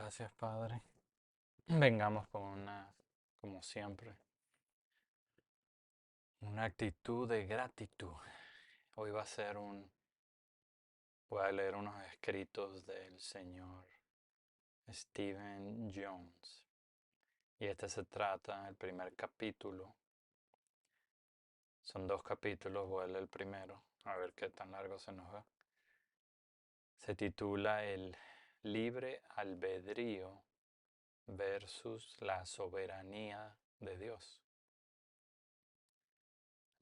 Gracias, Padre. Vengamos con como siempre, una actitud de gratitud. Hoy voy a leer unos escritos del señor Stephen Jones. Y se trata, el primer capítulo, son dos capítulos, voy a leer el primero, a ver qué tan largo se nos va. Se titula El libre albedrío versus la soberanía de Dios.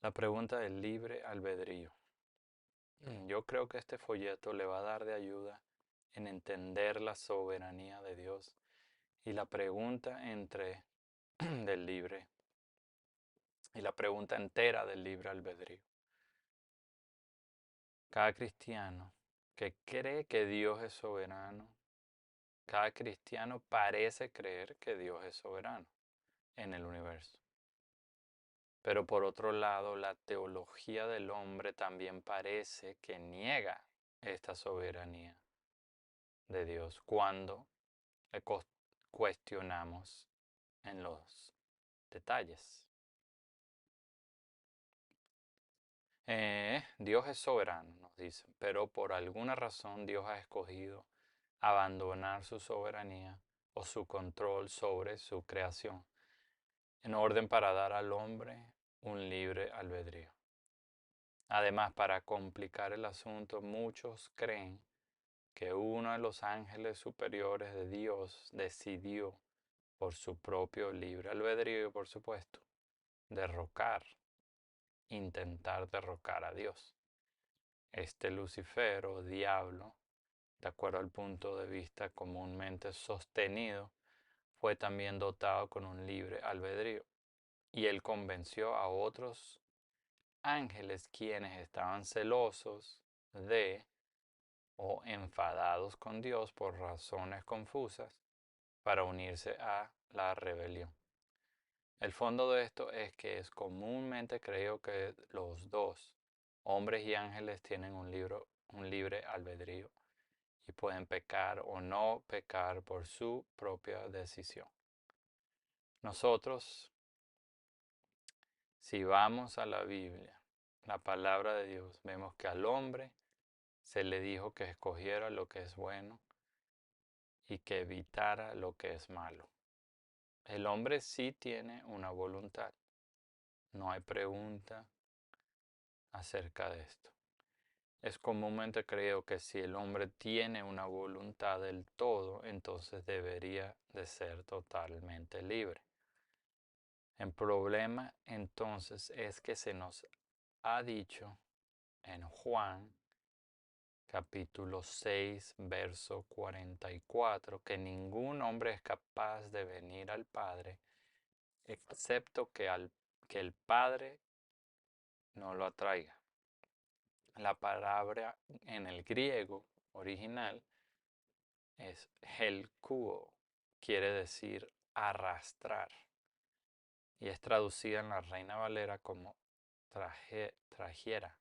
La pregunta del libre albedrío. Yo creo que este folleto le va a dar de ayuda en entender la soberanía de Dios y la pregunta del libre y la pregunta entera del libre albedrío. Cada cristiano que cree que Dios es soberano, cada cristiano parece creer que Dios es soberano en el universo. Pero por otro lado, la teología del hombre también parece que niega esta soberanía de Dios cuando le cuestionamos en los detalles. Dios es soberano, nos dicen, pero por alguna razón Dios ha escogido abandonar su soberanía o su control sobre su creación, en orden para dar al hombre un libre albedrío. Además, para complicar el asunto, muchos creen que uno de los ángeles superiores de Dios decidió, por su propio libre albedrío, por supuesto, intentar derrocar a Dios. Este Lucifer o diablo, de acuerdo al punto de vista comúnmente sostenido, fue también dotado con un libre albedrío, y él convenció a otros ángeles quienes estaban celosos de o enfadados con Dios por razones confusas para unirse a la rebelión. El fondo de esto es que es comúnmente creído que los dos, hombres y ángeles, tienen un libre albedrío y pueden pecar o no pecar por su propia decisión. Nosotros, si vamos a la Biblia, la palabra de Dios, vemos que al hombre se le dijo que escogiera lo que es bueno y que evitara lo que es malo. El hombre sí tiene una voluntad. No hay pregunta acerca de esto. Es comúnmente creído que si el hombre tiene una voluntad del todo, entonces debería de ser totalmente libre. El problema entonces es que se nos ha dicho en Juan capítulo 6, verso 44, que ningún hombre es capaz de venir al Padre excepto que el Padre no lo atraiga. La palabra en el griego original es helkuo, quiere decir arrastrar, y es traducida en la Reina Valera como trajera.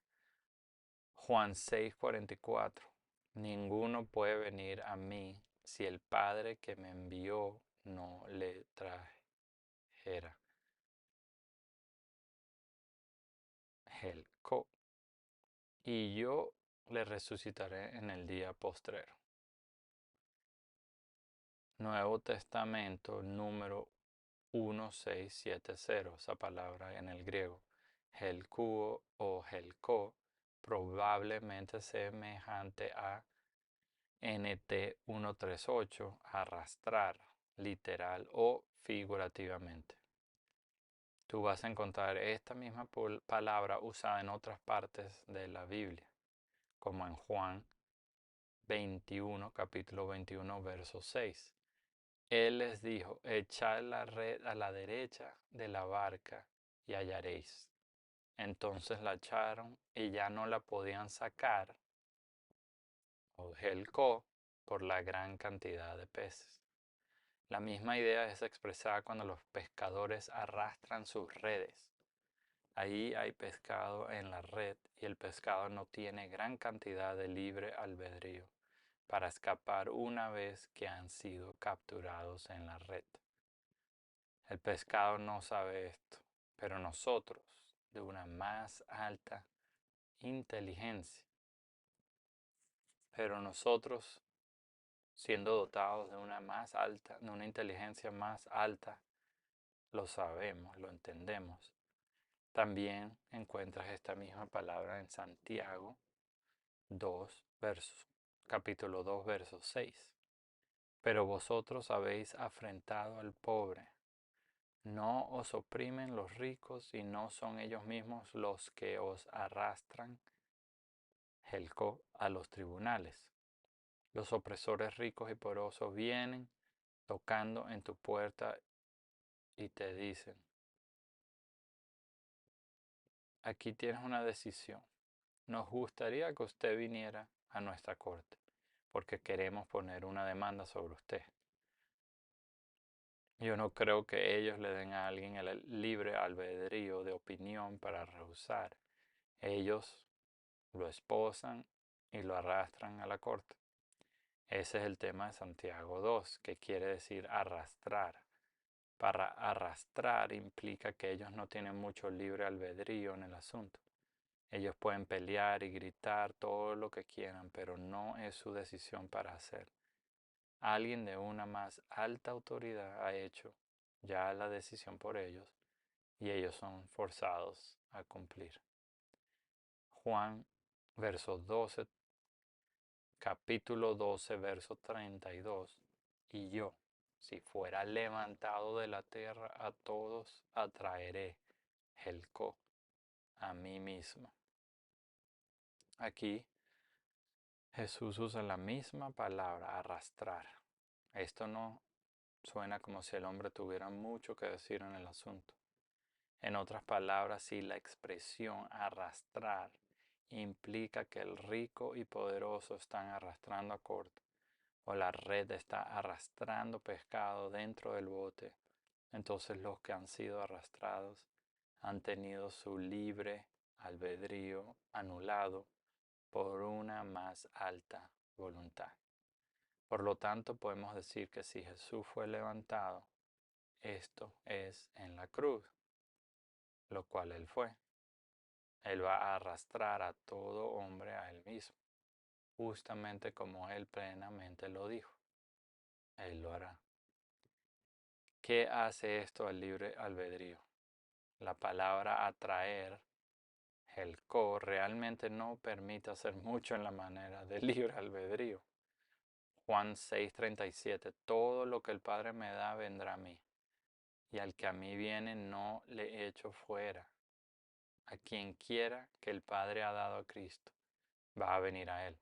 Juan 6:44, ninguno puede venir a mí si el Padre que me envió no le trajera. Helko. Y yo le resucitaré en el día postrero. Nuevo Testamento, número 1670, esa palabra en el griego. Helkuo o helko, probablemente semejante a NT 138, arrastrar, literal o figurativamente. Tú vas a encontrar esta misma palabra usada en otras partes de la Biblia, como en Juan 21, capítulo 21, verso 6. Él les dijo, echad la red a la derecha de la barca y hallaréis. Entonces la echaron y ya no la podían sacar, o helco, por la gran cantidad de peces. La misma idea es expresada cuando los pescadores arrastran sus redes. Ahí hay pescado en la red y el pescado no tiene gran cantidad de libre albedrío. para escapar una vez que han sido capturados en la red. El pescado no sabe esto, pero nosotros, de una más alta inteligencia, pero nosotros, siendo dotados de de una inteligencia más alta, lo sabemos, lo entendemos. También encuentras esta misma palabra en Santiago 2, capítulo 2, verso 6. Pero vosotros habéis afrentado al pobre. No os oprimen los ricos y no son ellos mismos los que os arrastran a los tribunales. Los opresores ricos y poderosos vienen tocando en tu puerta y te dicen, aquí tienes una decisión. Nos gustaría que usted viniera a nuestra corte porque queremos poner una demanda sobre usted. Yo no creo que ellos le den a alguien el libre albedrío de opinión para rehusar. Ellos lo esposan y lo arrastran a la corte. Ese es el tema de Santiago 2, que quiere decir arrastrar. Para arrastrar implica que ellos no tienen mucho libre albedrío en el asunto. Ellos pueden pelear y gritar todo lo que quieran, pero no es su decisión para hacer. Alguien de una más alta autoridad ha hecho ya la decisión por ellos y ellos son forzados a cumplir. Juan, verso 12, capítulo 12, verso 32. Y yo, si fuera levantado de la tierra, a todos atraeré, Helco, a mí mismo. Aquí Jesús usa la misma palabra, arrastrar. Esto no suena como si el hombre tuviera mucho que decir en el asunto. En otras palabras, si la expresión arrastrar implica que el rico y poderoso están arrastrando a corto, o la red está arrastrando pescado dentro del bote, entonces los que han sido arrastrados han tenido su libre albedrío anulado por una más alta voluntad. Por lo tanto, podemos decir que si Jesús fue levantado, esto es en la cruz, lo cual Él fue. Él va a arrastrar a todo hombre a Él mismo, justamente como Él plenamente lo dijo. Él lo hará. ¿Qué hace esto al libre albedrío? La palabra atraer, el realmente no permite hacer mucho en la manera de libre albedrío. Juan 6:37, todo lo que el Padre me da vendrá a mí, y al que a mí viene no le echo fuera. A quien quiera que el Padre ha dado a Cristo, va a venir a Él.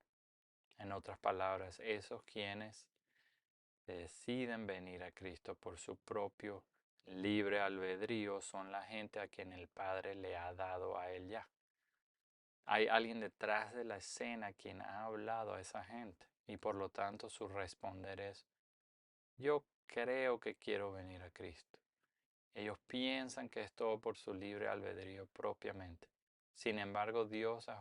En otras palabras, esos quienes deciden venir a Cristo por su propio libre albedrío son la gente a quien el Padre le ha dado a Él ya. Hay alguien detrás de la escena quien ha hablado a esa gente y por lo tanto su responder es, yo creo que quiero venir a Cristo. Ellos piensan que es todo por su libre albedrío propiamente. Sin embargo, Dios ha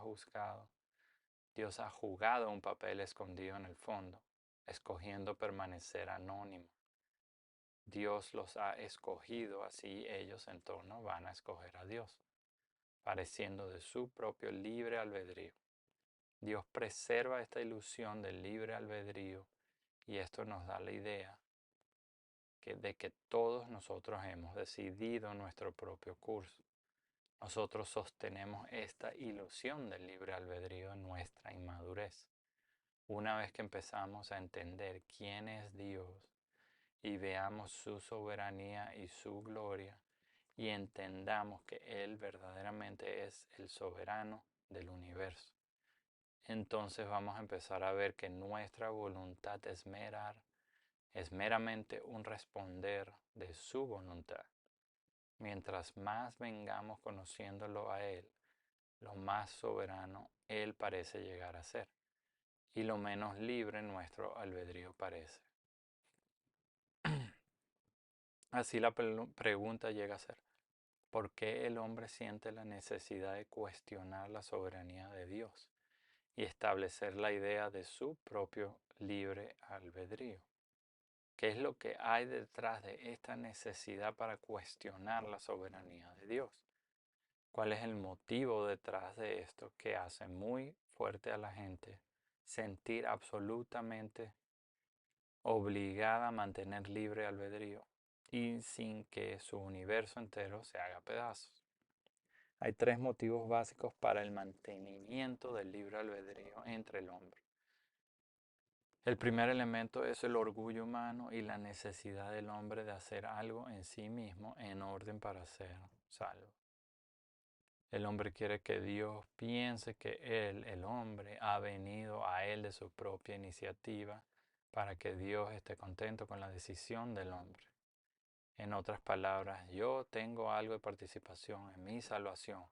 jugado un papel escondido en el fondo, escogiendo permanecer anónimo. Dios los ha escogido, así ellos en torno van a escoger a Dios, pareciendo de su propio libre albedrío. Dios preserva esta ilusión del libre albedrío y esto nos da la idea de que todos nosotros hemos decidido nuestro propio curso. Nosotros sostenemos esta ilusión del libre albedrío en nuestra inmadurez. Una vez que empezamos a entender quién es Dios y veamos su soberanía y su gloria y entendamos que Él verdaderamente es el soberano del universo, entonces vamos a empezar a ver que nuestra voluntad es meramente un responder de su voluntad. Mientras más vengamos conociéndolo a Él, lo más soberano Él parece llegar a ser y lo menos libre nuestro albedrío parece. Así la pregunta llega a ser, ¿por qué el hombre siente la necesidad de cuestionar la soberanía de Dios? y establecer la idea de su propio libre albedrío. ¿Qué es lo que hay detrás de esta necesidad para cuestionar la soberanía de Dios? ¿Cuál es el motivo detrás de esto que hace muy fuerte a la gente sentir absolutamente obligada a mantener libre albedrío y sin que su universo entero se haga pedazos? Hay tres motivos básicos para el mantenimiento del libre albedrío entre el hombre. El primer elemento es el orgullo humano y la necesidad del hombre de hacer algo en sí mismo en orden para ser salvo. El hombre quiere que Dios piense que él, el hombre, ha venido a él de su propia iniciativa para que Dios esté contento con la decisión del hombre. En otras palabras, yo tengo algo de participación en mi salvación.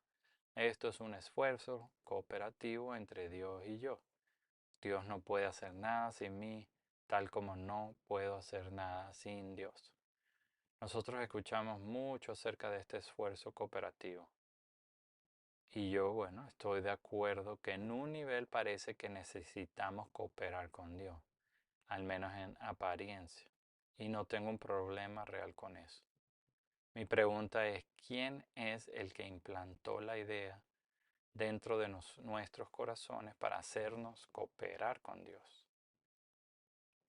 Esto es un esfuerzo cooperativo entre Dios y yo. Dios no puede hacer nada sin mí, tal como no puedo hacer nada sin Dios. Nosotros escuchamos mucho acerca de este esfuerzo cooperativo. Y yo, bueno, estoy de acuerdo que en un nivel parece que necesitamos cooperar con Dios, al menos en apariencia. Y no tengo un problema real con eso. Mi pregunta es, ¿quién es el que implantó la idea dentro de nuestros corazones para hacernos cooperar con Dios?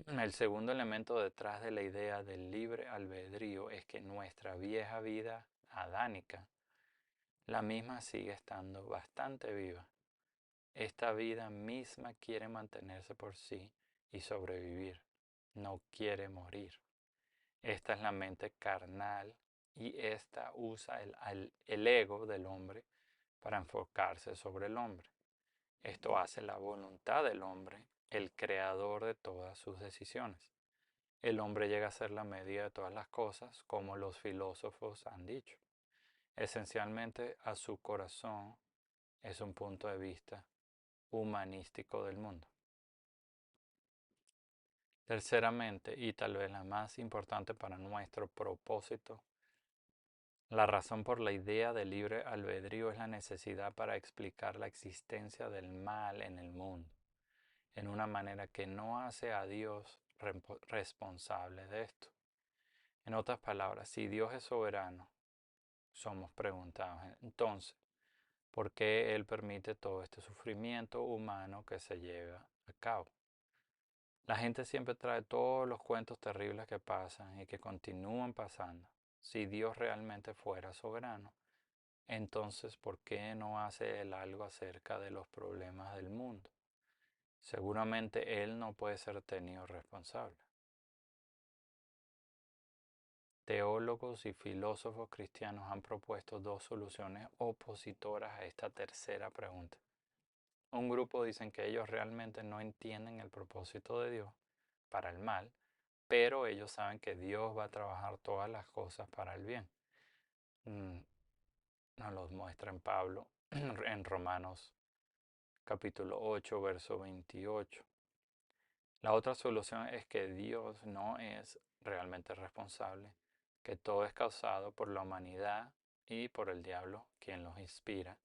El segundo elemento detrás de la idea del libre albedrío es que nuestra vieja vida adánica, la misma sigue estando bastante viva. Esta vida misma quiere mantenerse por sí y sobrevivir, no quiere morir. Esta es la mente carnal y esta usa el ego del hombre para enfocarse sobre el hombre. Esto hace la voluntad del hombre el creador de todas sus decisiones. El hombre llega a ser la medida de todas las cosas, como los filósofos han dicho. Esencialmente, a su corazón es un punto de vista humanístico del mundo. Terceramente, y tal vez la más importante para nuestro propósito, la razón por la idea de libre albedrío es la necesidad para explicar la existencia del mal en el mundo, en una manera que no hace a Dios responsable de esto. En otras palabras, si Dios es soberano, somos preguntados, entonces, ¿por qué Él permite todo este sufrimiento humano que se lleva a cabo? La gente siempre trae todos los cuentos terribles que pasan y que continúan pasando. Si Dios realmente fuera soberano, entonces ¿por qué no hace Él algo acerca de los problemas del mundo? Seguramente Él no puede ser tenido responsable. Teólogos y filósofos cristianos han propuesto dos soluciones opositoras a esta tercera pregunta. Un grupo dicen que ellos realmente no entienden el propósito de Dios para el mal, pero ellos saben que Dios va a trabajar todas las cosas para el bien. Nos lo muestra en Pablo en Romanos capítulo 8, verso 28. La otra solución es que Dios no es realmente responsable, que todo es causado por la humanidad y por el diablo, quien los inspira.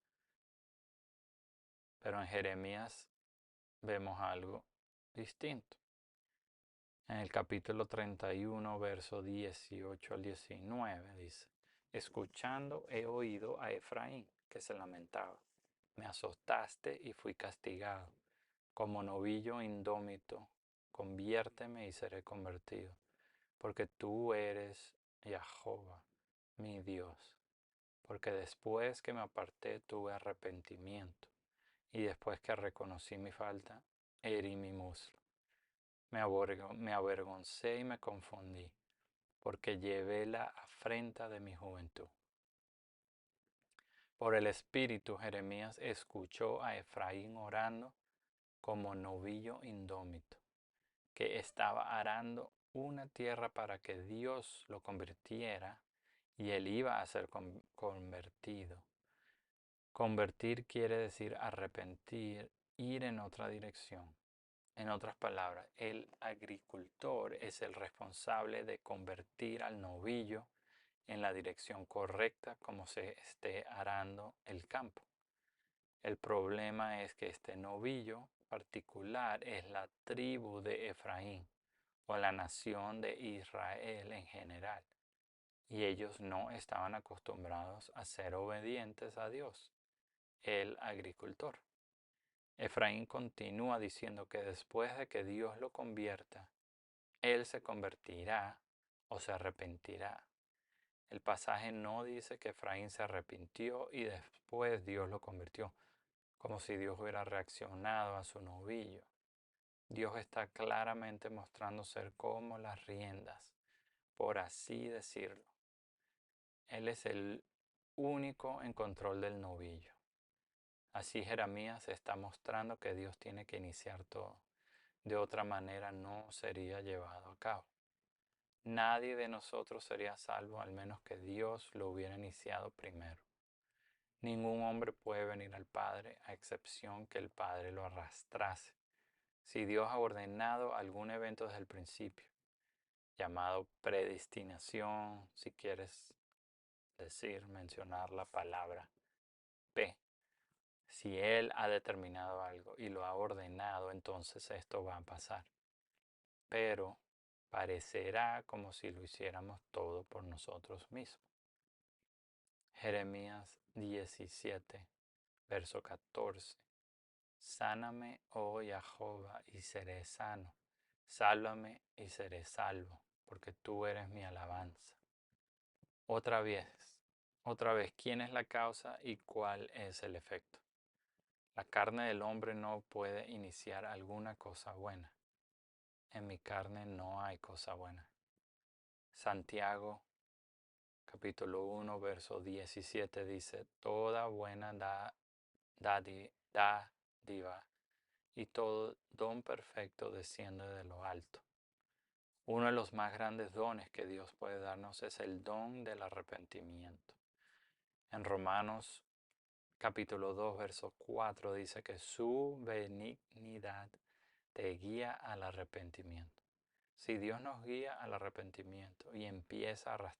Pero en Jeremías vemos algo distinto. En el capítulo 31, verso 18 al 19 dice, escuchando he oído a Efraín, que se lamentaba. Me azotaste y fui castigado. Como novillo indómito, conviérteme y seré convertido, porque tú eres Jehová, mi Dios. Porque después que me aparté tuve arrepentimiento, y después que reconocí mi falta, herí mi muslo. Me avergoncé y me confundí, porque llevé la afrenta de mi juventud. Por el Espíritu, Jeremías escuchó a Efraín orando como novillo indómito, que estaba arando una tierra para que Dios lo convirtiera y él iba a ser convertido. Convertir quiere decir arrepentir, ir en otra dirección. En otras palabras, el agricultor es el responsable de convertir al novillo en la dirección correcta como se esté arando el campo. El problema es que este novillo particular es la tribu de Efraín o la nación de Israel en general, y ellos no estaban acostumbrados a ser obedientes a Dios, el agricultor. Efraín continúa diciendo que después de que Dios lo convierta, él se convertirá o se arrepentirá. El pasaje no dice que Efraín se arrepintió y después Dios lo convirtió, como si Dios hubiera reaccionado a su novillo. Dios está claramente mostrando ser como las riendas, por así decirlo. Él es el único en control del novillo. Así Jeremías está mostrando que Dios tiene que iniciar todo. De otra manera no sería llevado a cabo. Nadie de nosotros sería salvo al menos que Dios lo hubiera iniciado primero. Ningún hombre puede venir al Padre a excepción que el Padre lo arrastrase. Si Dios ha ordenado algún evento desde el principio, llamado predestinación, si quieres mencionar la palabra P. Si Él ha determinado algo y lo ha ordenado, entonces esto va a pasar. Pero parecerá como si lo hiciéramos todo por nosotros mismos. Jeremías 17, verso 14. Sáname, oh Jehová, y seré sano. Sálvame y seré salvo, porque tú eres mi alabanza. Otra vez, ¿quién es la causa y cuál es el efecto? La carne del hombre no puede iniciar alguna cosa buena. En mi carne no hay cosa buena. Santiago capítulo 1, verso 17 dice, toda buena dádiva y todo don perfecto desciende de lo alto. Uno de los más grandes dones que Dios puede darnos es el don del arrepentimiento. En Romanos capítulo 2, verso 4 dice que su benignidad te guía al arrepentimiento. Si Dios nos guía al arrepentimiento y empieza a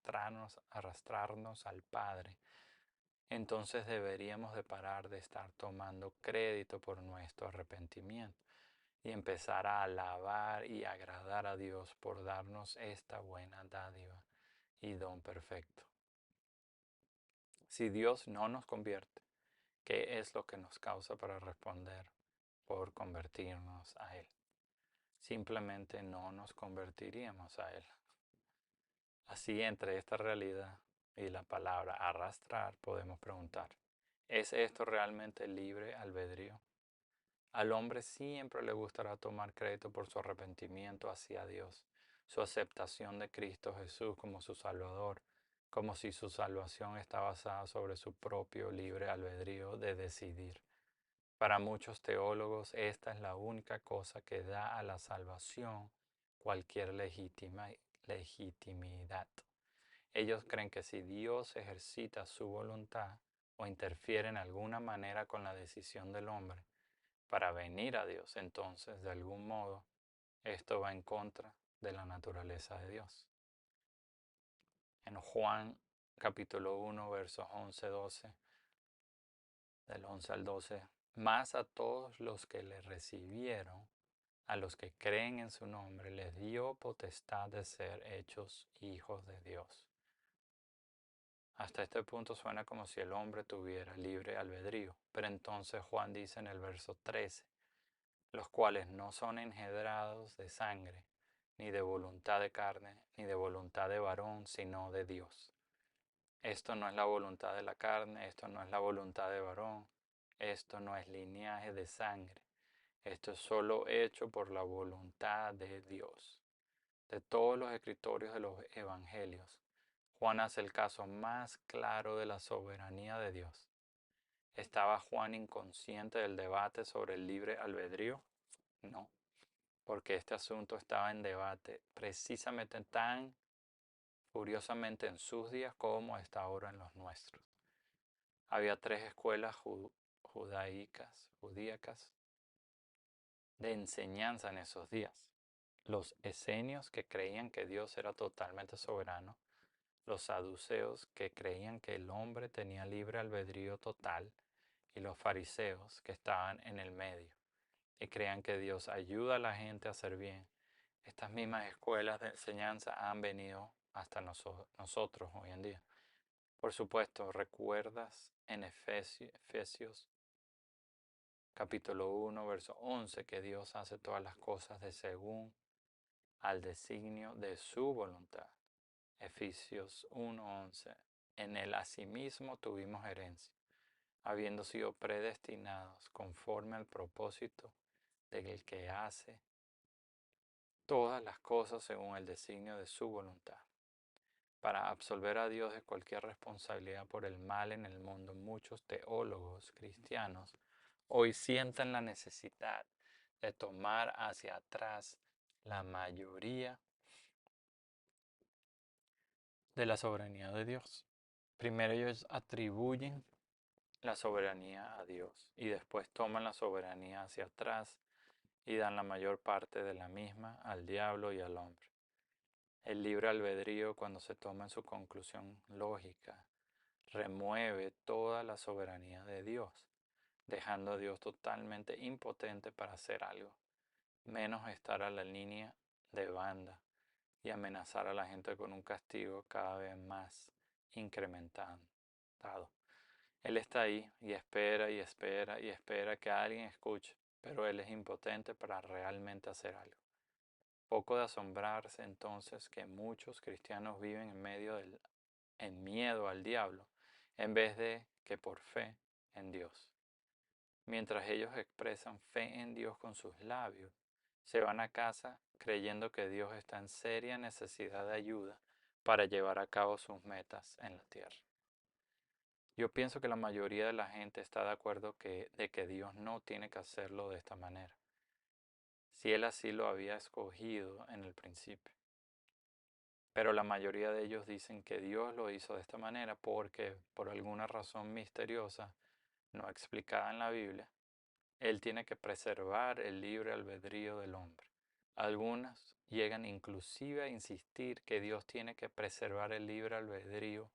arrastrarnos al Padre, entonces deberíamos de parar de estar tomando crédito por nuestro arrepentimiento y empezar a alabar y agradar a Dios por darnos esta buena dádiva y don perfecto. Si Dios no nos convierte, ¿qué es lo que nos causa para responder por convertirnos a Él? Simplemente no nos convertiríamos a Él. Así, entre esta realidad y la palabra arrastrar, podemos preguntar, ¿es esto realmente libre albedrío? Al hombre siempre le gustará tomar crédito por su arrepentimiento hacia Dios, su aceptación de Cristo Jesús como su Salvador, como si su salvación está basada sobre su propio libre albedrío de decidir. Para muchos teólogos, esta es la única cosa que da a la salvación cualquier legitimidad. Ellos creen que si Dios ejercita su voluntad o interfiere en alguna manera con la decisión del hombre para venir a Dios, entonces de algún modo esto va en contra de la naturaleza de Dios. En Juan capítulo 1, versos 11-12, del 11 al 12, más a todos los que le recibieron, a los que creen en su nombre, les dio potestad de ser hechos hijos de Dios. Hasta este punto suena como si el hombre tuviera libre albedrío, pero entonces Juan dice en el verso 13, los cuales no son engendrados de sangre, ni de voluntad de carne, ni de voluntad de varón, sino de Dios. Esto no es la voluntad de la carne, esto no es la voluntad de varón, esto no es linaje de sangre, esto es solo hecho por la voluntad de Dios. De todos los escritorios de los evangelios, Juan hace el caso más claro de la soberanía de Dios. ¿Estaba Juan inconsciente del debate sobre el libre albedrío? No, porque este asunto estaba en debate precisamente tan furiosamente en sus días como está ahora en los nuestros. Había tres escuelas judíacas de enseñanza en esos días. Los esenios, que creían que Dios era totalmente soberano, los saduceos, que creían que el hombre tenía libre albedrío total, y los fariseos que estaban en el medio y creían que Dios ayuda a la gente a hacer bien. Estas mismas escuelas de enseñanza han venido hasta nosotros hoy en día. Por supuesto, recuerdas en Efesios capítulo 1, verso 11, que Dios hace todas las cosas de según al designio de su voluntad. Efesios 1:11. En él asimismo tuvimos herencia, habiendo sido predestinados conforme al propósito del que hace todas las cosas según el designio de su voluntad. Para absolver a Dios de cualquier responsabilidad por el mal en el mundo, muchos teólogos cristianos hoy sienten la necesidad de tomar hacia atrás la mayoría de la soberanía de Dios. Primero ellos atribuyen la soberanía a Dios y después toman la soberanía hacia atrás y dan la mayor parte de la misma al diablo y al hombre. El libre albedrío, cuando se toma en su conclusión lógica, remueve toda la soberanía de Dios, dejando a Dios totalmente impotente para hacer algo, menos estar a la línea de banda y amenazar a la gente con un castigo cada vez más incrementado. Él está ahí y espera y espera y espera que alguien escuche, pero Él es impotente para realmente hacer algo. Poco de asombrarse entonces que muchos cristianos viven en miedo al diablo, en vez de que por fe en Dios. Mientras ellos expresan fe en Dios con sus labios, se van a casa creyendo que Dios está en seria necesidad de ayuda para llevar a cabo sus metas en la tierra. Yo pienso que la mayoría de la gente está de acuerdo de que Dios no tiene que hacerlo de esta manera, si Él así lo había escogido en el principio. Pero la mayoría de ellos dicen que Dios lo hizo de esta manera porque, por alguna razón misteriosa, no explicada en la Biblia, Él tiene que preservar el libre albedrío del hombre. Algunas llegan inclusive a insistir que Dios tiene que preservar el libre albedrío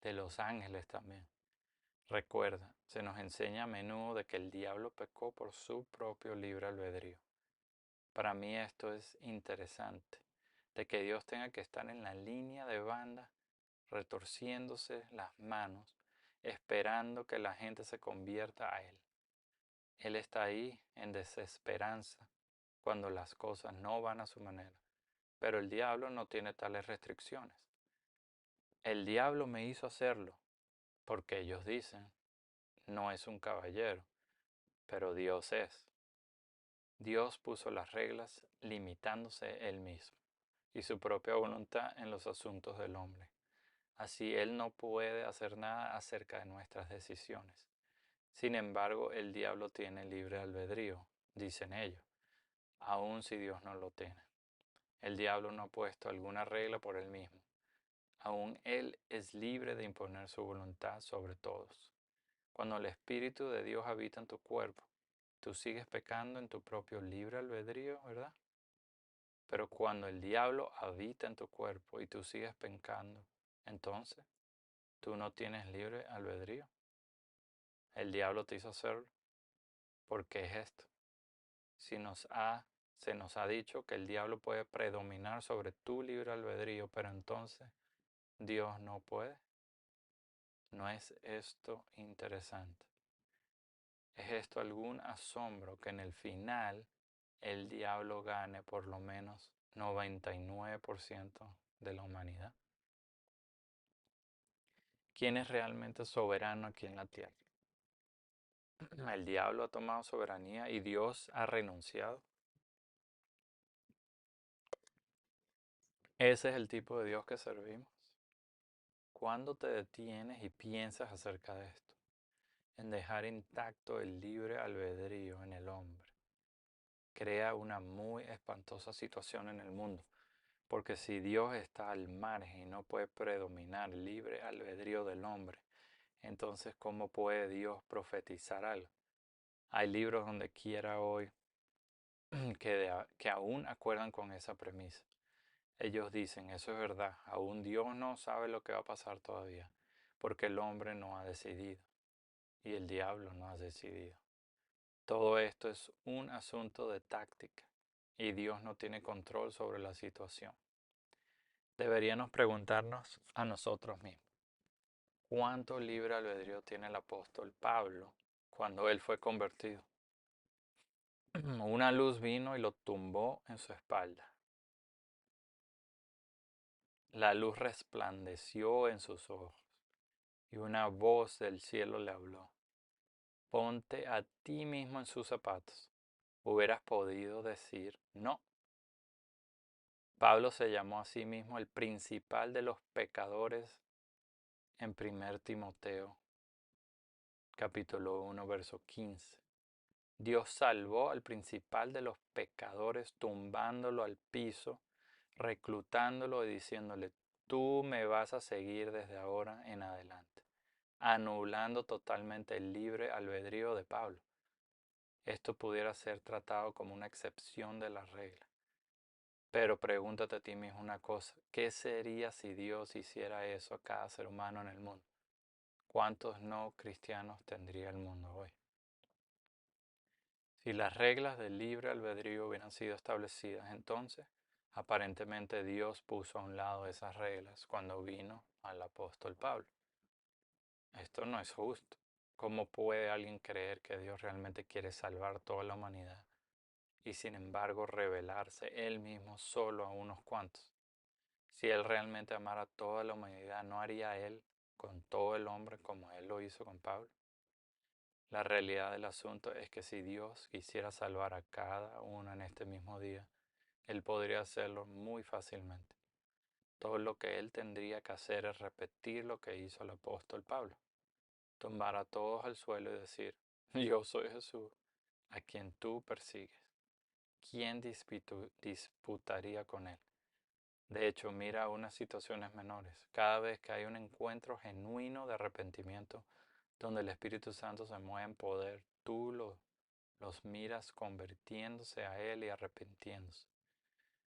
de los ángeles también. Recuerda, se nos enseña a menudo de que el diablo pecó por su propio libre albedrío. Para mí esto es interesante, de que Dios tenga que estar en la línea de banda, retorciéndose las manos, esperando que la gente se convierta a Él. Él está ahí en desesperanza cuando las cosas no van a su manera. Pero el diablo no tiene tales restricciones. El diablo me hizo hacerlo, porque ellos dicen, no es un caballero, pero Dios es. Dios puso las reglas limitándose Él mismo y su propia voluntad en los asuntos del hombre. Así Él no puede hacer nada acerca de nuestras decisiones. Sin embargo, el diablo tiene libre albedrío, dicen ellos, aun si Dios no lo tiene. El diablo no ha puesto alguna regla por él mismo. Aún Él es libre de imponer su voluntad sobre todos. Cuando el Espíritu de Dios habita en tu cuerpo, tú sigues pecando en tu propio libre albedrío, ¿verdad? Pero cuando el diablo habita en tu cuerpo y tú sigues pecando, entonces tú no tienes libre albedrío. El diablo te hizo hacerlo. ¿Por qué es esto? Si se nos ha dicho que el diablo puede predominar sobre tu libre albedrío, pero entonces Dios no puede. ¿No es esto interesante? ¿Es esto algún asombro que en el final el diablo gane por lo menos 99% de la humanidad? ¿Quién es realmente soberano aquí en la tierra? ¿El diablo ha tomado soberanía y Dios ha renunciado? Ese es el tipo de Dios que servimos. ¿Cuándo te detienes y piensas acerca de esto? En dejar intacto el libre albedrío en el hombre. Crea una muy espantosa situación en el mundo. Porque si Dios está al margen y no puede predominar el libre albedrío del hombre, entonces ¿cómo puede Dios profetizar algo? Hay libros donde quiera hoy que aún acuerdan con esa premisa. Ellos dicen, eso es verdad, aún Dios no sabe lo que va a pasar todavía, porque el hombre no ha decidido. y el diablo no ha decidido. Todo esto es un asunto de táctica y Dios no tiene control sobre la situación. Deberíamos preguntarnos a nosotros mismos, ¿cuánto libre albedrío tiene el apóstol Pablo cuando él fue convertido? Una luz vino y lo tumbó en su espalda. La luz resplandeció en sus ojos y una voz del cielo le habló. Ponte a ti mismo en sus zapatos. Hubieras podido decir no. Pablo se llamó a sí mismo el principal de los pecadores en 1 Timoteo capítulo 1 verso 15. Dios salvó al principal de los pecadores tumbándolo al piso, reclutándolo y diciéndole, tú me vas a seguir desde ahora en adelante, anulando totalmente el libre albedrío de Pablo. Esto pudiera ser tratado como una excepción de la regla. Pero pregúntate a ti mismo una cosa, ¿qué sería si Dios hiciera eso a cada ser humano en el mundo? ¿Cuántos no cristianos tendría el mundo hoy? Si las reglas del libre albedrío hubieran sido establecidas, entonces, aparentemente Dios puso a un lado esas reglas cuando vino al apóstol Pablo. Esto no es justo. ¿Cómo puede alguien creer que Dios realmente quiere salvar toda la humanidad y sin embargo revelarse Él mismo solo a unos cuantos? Si Él realmente amara a toda la humanidad, ¿no haría Él con todo el hombre como Él lo hizo con Pablo? La realidad del asunto es que si Dios quisiera salvar a cada uno en este mismo día, Él podría hacerlo muy fácilmente. Todo lo que Él tendría que hacer es repetir lo que hizo el apóstol Pablo. Tumbar a todos al suelo y decir, yo soy Jesús, a quien tú persigues. ¿Quién disputaría con Él? De hecho, mira unas situaciones menores. Cada vez que hay un encuentro genuino de arrepentimiento, donde el Espíritu Santo se mueve en poder, tú los miras convirtiéndose a Él y arrepintiéndose,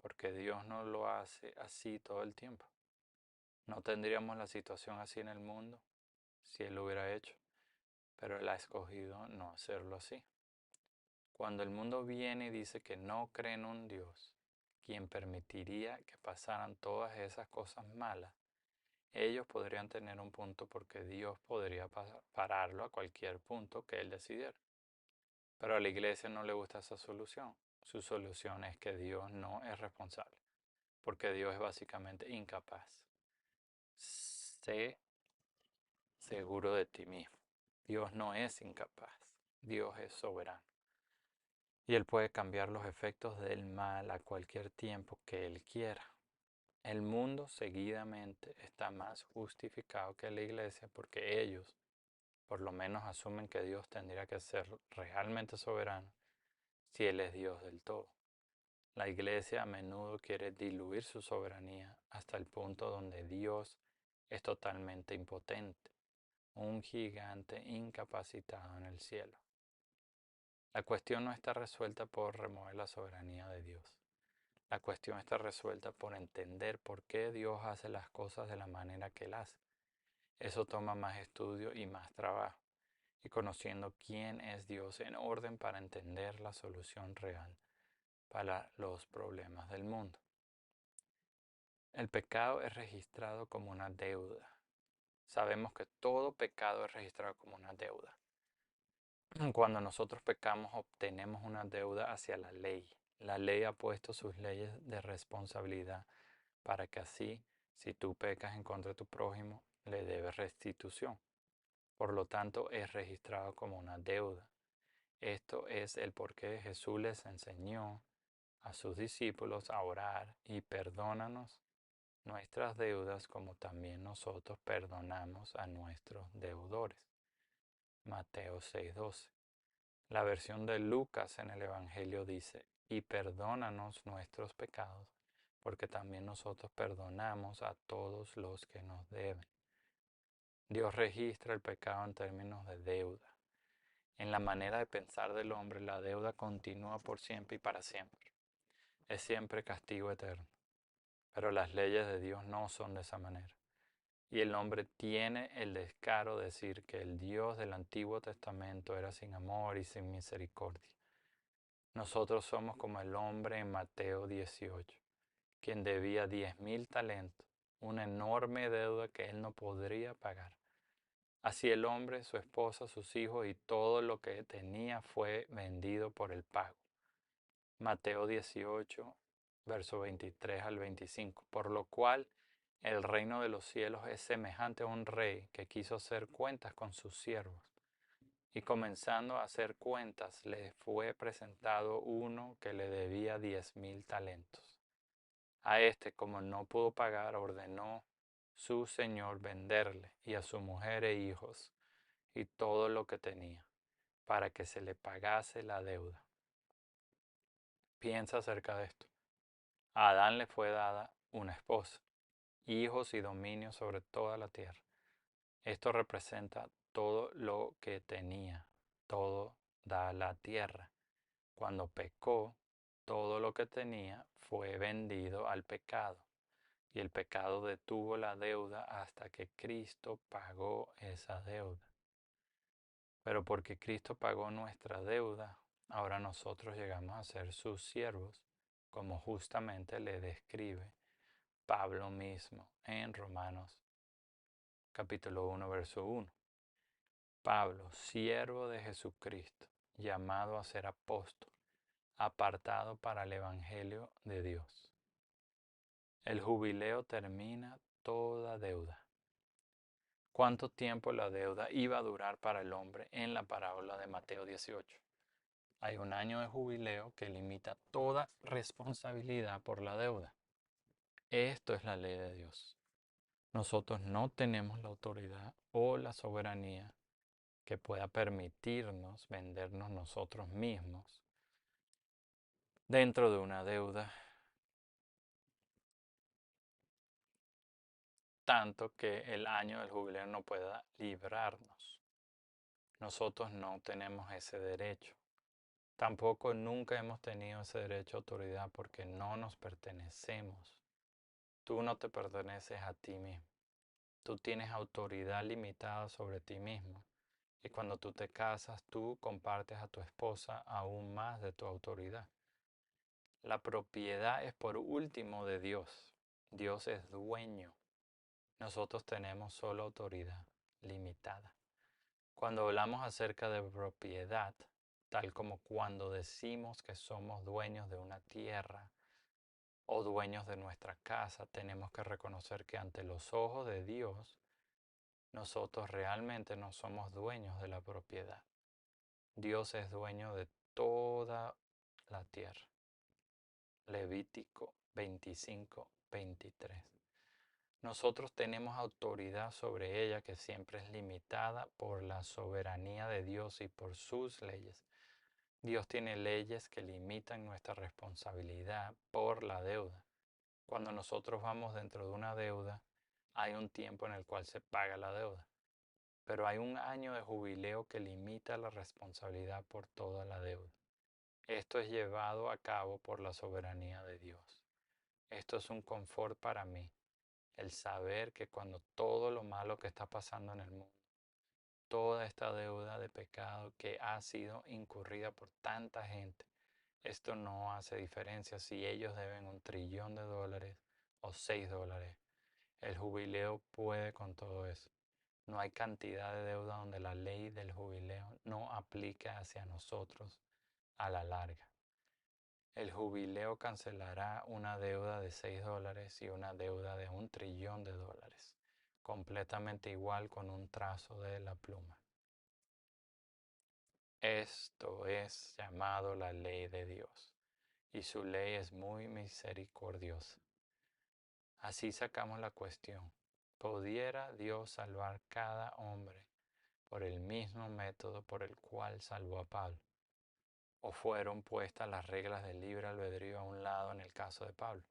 porque Dios no lo hace así todo el tiempo. No tendríamos la situación así en el mundo si Él lo hubiera hecho, pero Él ha escogido no hacerlo así. Cuando el mundo viene y dice que no cree en un Dios, quien permitiría que pasaran todas esas cosas malas, ellos podrían tener un punto porque Dios podría pararlo a cualquier punto que Él decidiera. Pero a la iglesia no le gusta esa solución. Su solución es que Dios no es responsable, porque Dios es básicamente incapaz. Sé seguro de ti mismo. Dios no es incapaz. Dios es soberano. Y Él puede cambiar los efectos del mal a cualquier tiempo que Él quiera. El mundo seguidamente está más justificado que la iglesia porque ellos por lo menos asumen que Dios tendría que ser realmente soberano si Él es Dios del todo. La iglesia a menudo quiere diluir su soberanía hasta el punto donde Dios es totalmente impotente, un gigante incapacitado en el cielo. La cuestión no está resuelta por remover la soberanía de Dios. La cuestión está resuelta por entender por qué Dios hace las cosas de la manera que Él hace. Eso toma más estudio y más trabajo, y conociendo quién es Dios en orden para entender la solución real para los problemas del mundo. El pecado es registrado como una deuda. Sabemos que todo pecado es registrado como una deuda. Cuando nosotros pecamos obtenemos una deuda hacia la ley. La ley ha puesto sus leyes de responsabilidad para que así, si tú pecas en contra de tu prójimo, le debes restitución. Por lo tanto, es registrado como una deuda. Esto es el por qué Jesús les enseñó a sus discípulos a orar y perdónanos nuestras deudas como también nosotros perdonamos a nuestros deudores. Mateo 6:12. La versión de Lucas en el Evangelio dice, y perdónanos nuestros pecados, porque también nosotros perdonamos a todos los que nos deben. Dios registra el pecado en términos de deuda. En la manera de pensar del hombre, la deuda continúa por siempre y para siempre. Es siempre castigo eterno. Pero las leyes de Dios no son de esa manera. Y el hombre tiene el descaro de decir que el Dios del Antiguo Testamento era sin amor y sin misericordia. Nosotros somos como el hombre en Mateo 18, quien debía 10.000 talentos, una enorme deuda que él no podría pagar. Así el hombre, su esposa, sus hijos y todo lo que tenía fue vendido por el pago. Mateo 18, verso 23 al 25. Por lo cual el reino de los cielos es semejante a un rey que quiso hacer cuentas con sus siervos. Y comenzando a hacer cuentas, le fue presentado uno que le debía 10.000 talentos. A este, como no pudo pagar, ordenó su señor venderle y a su mujer e hijos y todo lo que tenía, para que se le pagase la deuda. Piensa acerca de esto. A Adán le fue dada una esposa, hijos y dominio sobre toda la tierra. Esto representa todo lo que tenía, todo da la tierra. Cuando pecó, todo lo que tenía fue vendido al pecado, y el pecado detuvo la deuda hasta que Cristo pagó esa deuda. Pero porque Cristo pagó nuestra deuda, ahora nosotros llegamos a ser sus siervos, como justamente le describe Pablo mismo en Romanos capítulo 1, verso 1. Pablo, siervo de Jesucristo, llamado a ser apóstol, apartado para el Evangelio de Dios. El jubileo termina toda deuda. ¿Cuánto tiempo la deuda iba a durar para el hombre en la parábola de Mateo 18? Hay un año de jubileo que limita toda responsabilidad por la deuda. Esto es la ley de Dios. Nosotros no tenemos la autoridad o la soberanía que pueda permitirnos vendernos nosotros mismos dentro de una deuda, tanto que el año del jubileo no pueda librarnos. Nosotros no tenemos ese derecho. Tampoco nunca hemos tenido ese derecho a autoridad porque no nos pertenecemos. Tú no te perteneces a ti mismo. Tú tienes autoridad limitada sobre ti mismo. Y cuando tú te casas, tú compartes a tu esposa aún más de tu autoridad. La propiedad es por último de Dios. Dios es dueño. Nosotros tenemos solo autoridad limitada. Cuando hablamos acerca de propiedad, tal como cuando decimos que somos dueños de una tierra o dueños de nuestra casa, tenemos que reconocer que ante los ojos de Dios, nosotros realmente no somos dueños de la propiedad. Dios es dueño de toda la tierra. Levítico 25:23. Nosotros tenemos autoridad sobre ella que siempre es limitada por la soberanía de Dios y por sus leyes. Dios tiene leyes que limitan nuestra responsabilidad por la deuda. Cuando nosotros vamos dentro de una deuda, hay un tiempo en el cual se paga la deuda. Pero hay un año de jubileo que limita la responsabilidad por toda la deuda. Esto es llevado a cabo por la soberanía de Dios. Esto es un confort para mí, el saber que cuando todo lo malo que está pasando en el mundo, toda esta deuda de pecado que ha sido incurrida por tanta gente, esto no hace diferencia si ellos deben $1 trillón o $6. El jubileo puede con todo eso. No hay cantidad de deuda donde la ley del jubileo no aplique hacia nosotros a la larga. El jubileo cancelará una deuda de $6 y una deuda de $1 trillón, completamente igual con un trazo de la pluma. Esto es llamado la ley de Dios, y su ley es muy misericordiosa. Así sacamos la cuestión. ¿Pudiera Dios salvar cada hombre por el mismo método por el cual salvó a Pablo? ¿O fueron puestas las reglas del libre albedrío a un lado en el caso de Pablo?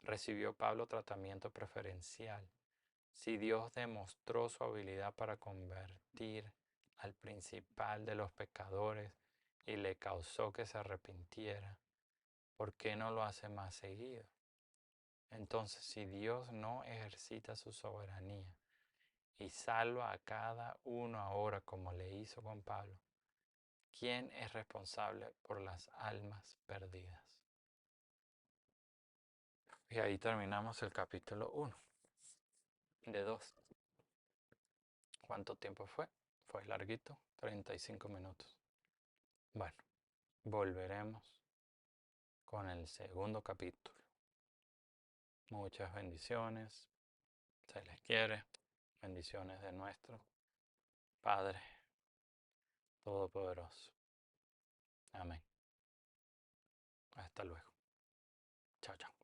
¿Recibió Pablo tratamiento preferencial? Si Dios demostró su habilidad para convertir al principal de los pecadores y le causó que se arrepintiera, ¿por qué no lo hace más seguido? Entonces, si Dios no ejercita su soberanía y salva a cada uno ahora como le hizo con Pablo. ¿Quién es responsable por las almas perdidas? Y ahí terminamos el capítulo 1 de 2. ¿Cuánto tiempo fue? Fue larguito, 35 minutos. Bueno, volveremos con el segundo capítulo. Muchas bendiciones. Se les quiere. Bendiciones de nuestro Padre Todopoderoso. Amén. Hasta luego. Chao, chao.